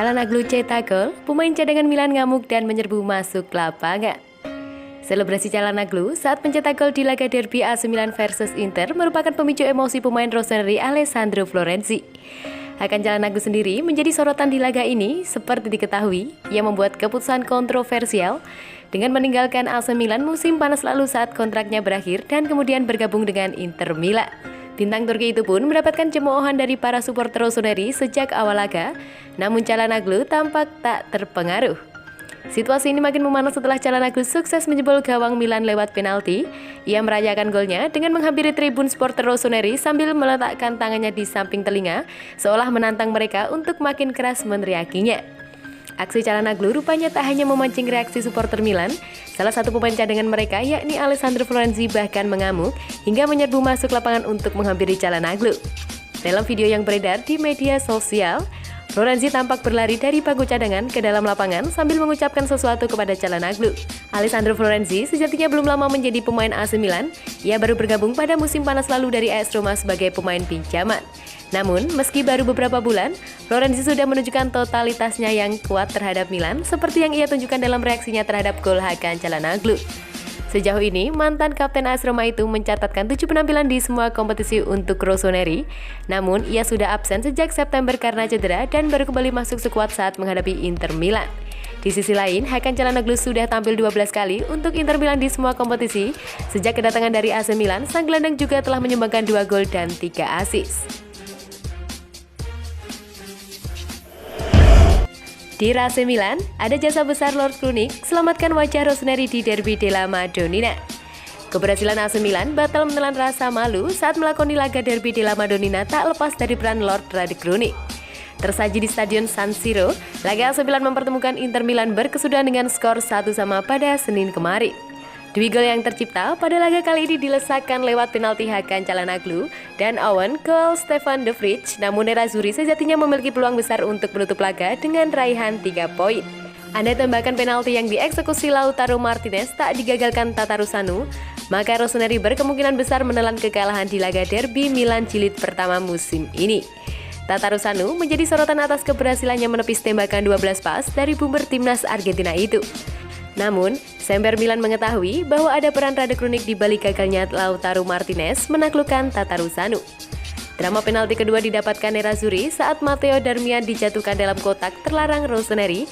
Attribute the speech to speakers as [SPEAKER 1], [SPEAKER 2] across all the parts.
[SPEAKER 1] Çalhanoğlu cetak gol, pemain cadangan Milan ngamuk dan menyerbu masuk lapangan. Selebrasi Çalhanoğlu saat mencetak gol di laga derby AC Milan versus Inter merupakan pemicu emosi pemain Rossoneri Alessandro Florenzi. Hakan Çalhanoğlu sendiri menjadi sorotan di laga ini seperti diketahui, ia membuat keputusan kontroversial dengan meninggalkan AC Milan musim panas lalu saat kontraknya berakhir dan kemudian bergabung dengan Inter Milan. Bintang Turki itu pun mendapatkan cemoohan dari para supporter Rossoneri sejak awal laga, namun Çalhanoğlu tampak tak terpengaruh. Situasi ini makin memanas setelah Çalhanoğlu sukses menjebol gawang Milan lewat penalti. Ia merayakan golnya dengan menghampiri tribun supporter Rossoneri sambil meletakkan tangannya di samping telinga, seolah menantang mereka untuk makin keras meneriakinya. Aksi Çalhanoğlu rupanya tak hanya memancing reaksi supporter Milan, salah satu pemain cadangan mereka yakni Alessandro Florenzi bahkan mengamuk hingga menyerbu masuk lapangan untuk menghampiri Çalhanoğlu. Dalam video yang beredar di media sosial, Florenzi tampak berlari dari bangku cadangan ke dalam lapangan sambil mengucapkan sesuatu kepada Çalhanoğlu. Alessandro Florenzi sejatinya belum lama menjadi pemain AC Milan, ia baru bergabung pada musim panas lalu dari AS Roma sebagai pemain pinjaman. Namun, meski baru beberapa bulan, Florenzi sudah menunjukkan totalitasnya yang kuat terhadap Milan, seperti yang ia tunjukkan dalam reaksinya terhadap gol Hakan Çalhanoğlu. Sejauh ini, mantan kapten AS Roma itu mencatatkan 7 penampilan di semua kompetisi untuk Rossoneri, namun ia sudah absen sejak September karena cedera dan baru kembali masuk skuad saat menghadapi Inter Milan. Di sisi lain, Hakan Çalhanoğlu sudah tampil 12 kali untuk Inter Milan di semua kompetisi. Sejak kedatangan dari AC Milan, sang gelandang juga telah menyumbangkan 2 gol dan 3 assist. Di AC Milan, ada jasa besar Lord Krunic selamatkan wajah Rossoneri di Derby della Madonnina. Keberhasilan AC Milan batal menelan rasa malu saat melakoni laga Derby della Madonnina tak lepas dari peran Lord Krunic. Tersaji di Stadion San Siro, laga AC Milan mempertemukan Inter Milan berkesudahan dengan skor 1-1 pada Senin kemarin. Dua gol yang tercipta pada laga kali ini dilesakkan lewat penalti Hakan Çalhanoğlu dan Owen gol Stefan de Vrij, namun Nerazzurri sejatinya memiliki peluang besar untuk menutup laga dengan raihan 3 poin. Andai tembakan penalti yang dieksekusi Lautaro Martinez tak digagalkan Tatarusanu, maka Rossoneri berkemungkinan besar menelan kekalahan di laga derby Milan jilid pertama musim ini. Tatarusanu menjadi sorotan atas keberhasilannya menepis tembakan 12 pas dari boomer timnas Argentina itu. Namun, Semper Milan mengetahui bahwa ada peran Rade Krunic di balik gagalnya Lautaro Martinez menaklukkan Tatarusanu. Drama penalti kedua didapatkan Nerazzurri saat Matteo Darmian dijatuhkan dalam kotak terlarang Rossoneri.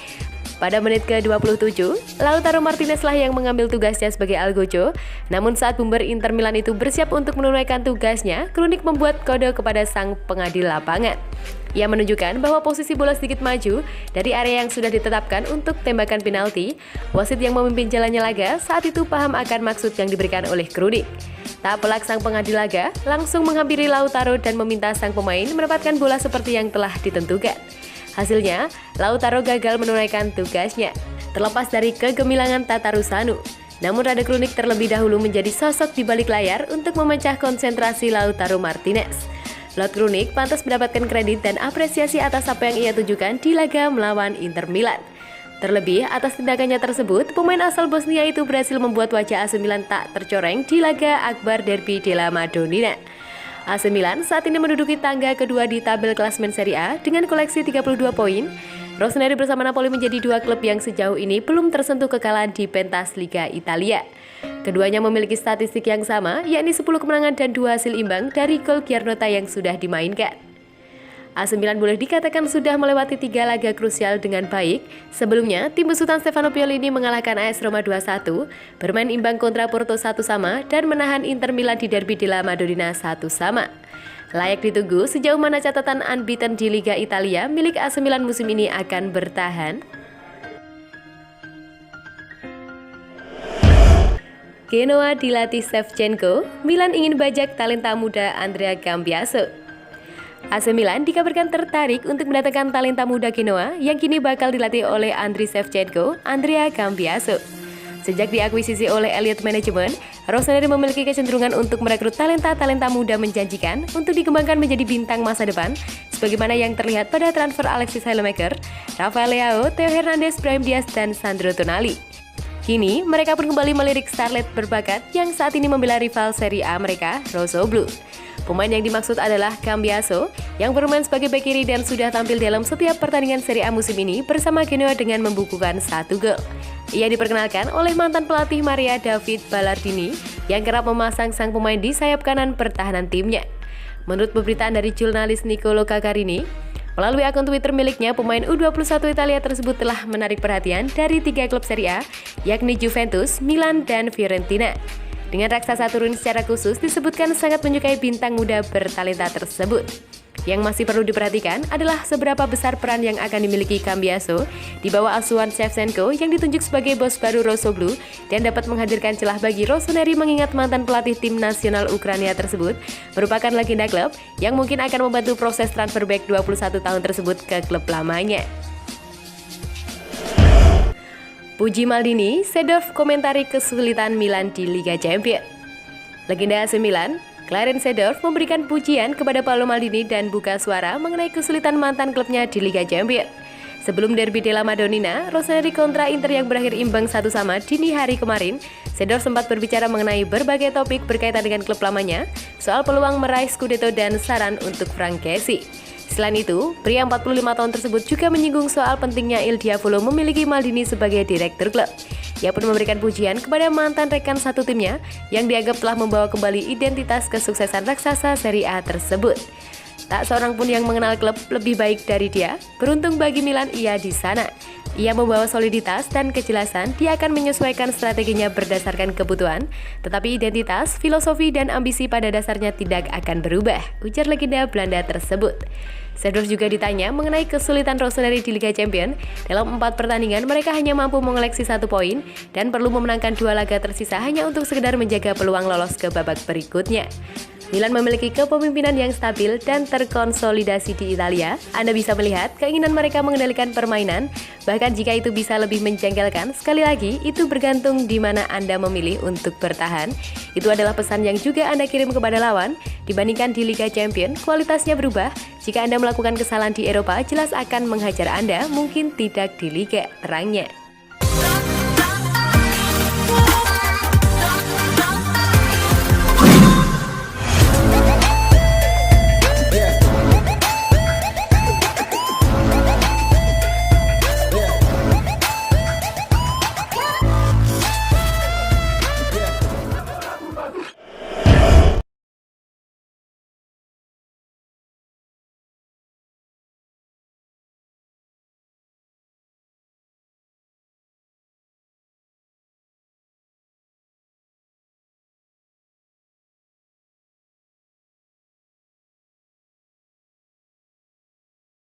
[SPEAKER 1] Pada menit ke-27, Lautaro Martinez lah yang mengambil tugasnya sebagai algojo. Namun saat boomer Inter Milan itu bersiap untuk menunaikan tugasnya, Krunic membuat kode kepada sang pengadil lapangan. Ia menunjukkan bahwa posisi bola sedikit maju dari area yang sudah ditetapkan untuk tembakan penalti. Wasit yang memimpin jalannya laga saat itu paham akan maksud yang diberikan oleh Krunic. Tak pelak sang pengadil laga langsung menghampiri Lautaro dan meminta sang pemain mendapatkan bola seperti yang telah ditentukan. Hasilnya, Lautaro gagal menunaikan tugasnya, terlepas dari kegemilangan Tatarusanu. Namun Rade Krunic terlebih dahulu menjadi sosok di balik layar untuk memecah konsentrasi Lautaro Martinez. Lord Krunic pantas mendapatkan kredit dan apresiasi atas apa yang ia tunjukkan di laga melawan Inter Milan. Terlebih, atas tindakannya tersebut, pemain asal Bosnia itu berhasil membuat wajah AC Milan tak tercoreng di laga akbar Derby della Madonnina. AC Milan saat ini menduduki tangga kedua di tabel klasemen Serie A dengan koleksi 32 poin. Rossoneri bersama Napoli menjadi 2 klub yang sejauh ini belum tersentuh kekalahan di pentas Liga Italia. Keduanya memiliki statistik yang sama, yakni 10 kemenangan dan 2 hasil imbang dari gol Giarnota yang sudah dimainkan. AC Milan boleh dikatakan sudah melewati 3 laga krusial dengan baik. Sebelumnya, tim besutan Stefano Pioli ini mengalahkan AS Roma 2-1, bermain imbang kontra Porto 1-1 dan menahan Inter Milan di Derby della Madonnina 1-1. Layak ditunggu sejauh mana catatan unbeaten di Liga Italia milik AC Milan musim ini akan bertahan. Genoa dilatih Shevchenko, Milan ingin bajak talenta muda Andrea Cambiaso. AC Milan dikabarkan tertarik untuk mendatangkan talenta muda Genoa yang kini bakal dilatih oleh Andriy Shevchenko, Andrea Cambiaso. Sejak diakuisisi oleh Elliott Management, Rossoneri memiliki kecenderungan untuk merekrut talenta-talenta muda menjanjikan untuk dikembangkan menjadi bintang masa depan, sebagaimana yang terlihat pada transfer Alexis Saelemaekers, Rafael Leao, Theo Hernandez, Brahim Diaz, dan Sandro Tonali. Kini, mereka pun kembali melirik starlet berbakat yang saat ini membela rival Serie A mereka, Rosso Blu. Pemain yang dimaksud adalah Cambiaso yang bermain sebagai bek kiri dan sudah tampil dalam setiap pertandingan Serie A musim ini bersama Genoa dengan membukukan 1 gol. Ia diperkenalkan oleh mantan pelatih Maria David Ballardini yang kerap memasang sang pemain di sayap kanan pertahanan timnya. Menurut pemberitaan dari jurnalis Niccolò Caccarini, melalui akun Twitter miliknya, pemain U21 Italia tersebut telah menarik perhatian dari 3 klub Serie A, yakni Juventus, Milan, dan Fiorentina. Dengan raksasa turun secara khusus, disebutkan sangat menyukai bintang muda bertalenta tersebut. Yang masih perlu diperhatikan adalah seberapa besar peran yang akan dimiliki Cambiaso di bawah asuhan Shevchenko yang ditunjuk sebagai bos baru Rossoblu dan dapat menghadirkan celah bagi Rossoneri mengingat mantan pelatih tim nasional Ukraina tersebut merupakan legenda klub yang mungkin akan membantu proses transfer bek 21 tahun tersebut ke klub lamanya. Puji Maldini, Seedorf komentari kesulitan Milan di Liga Champions. Legenda AC Milan, Clarence Seedorf memberikan pujian kepada Paolo Maldini dan buka suara mengenai kesulitan mantan klubnya di Liga Champions. Sebelum derby della Madonnina, Rossoneri kontra Inter yang berakhir imbang 1-1 dini hari kemarin, Seedorf sempat berbicara mengenai berbagai topik berkaitan dengan klub lamanya, soal peluang meraih Scudetto dan saran untuk Frank Kessie. Selain itu, pria 45 tahun tersebut juga menyinggung soal pentingnya Il Diavolo memiliki Maldini sebagai direktur klub. Ia pun memberikan pujian kepada mantan rekan satu timnya yang dianggap telah membawa kembali identitas kesuksesan raksasa Serie A tersebut. Tak seorang pun yang mengenal klub lebih baik dari dia. Beruntung bagi Milan ia di sana. Ia membawa soliditas dan kejelasan, dia akan menyesuaikan strateginya berdasarkan kebutuhan, tetapi identitas, filosofi, dan ambisi pada dasarnya tidak akan berubah, ujar legenda Belanda tersebut. Seedorf juga ditanya mengenai kesulitan Rossoneri di Liga Champions. Dalam 4 pertandingan, mereka hanya mampu mengoleksi 1 poin dan perlu memenangkan 2 laga tersisa hanya untuk sekedar menjaga peluang lolos ke babak berikutnya. Milan memiliki kepemimpinan yang stabil dan terkonsolidasi di Italia. Anda bisa melihat keinginan mereka mengendalikan permainan, bahkan jika itu bisa lebih menjengkelkan, sekali lagi itu bergantung di mana Anda memilih untuk bertahan. Itu adalah pesan yang juga Anda kirim kepada lawan. Dibandingkan di Liga Champions, kualitasnya berubah. Jika Anda melakukan kesalahan di Eropa, jelas akan menghajar Anda, mungkin tidak di Liga, terangnya.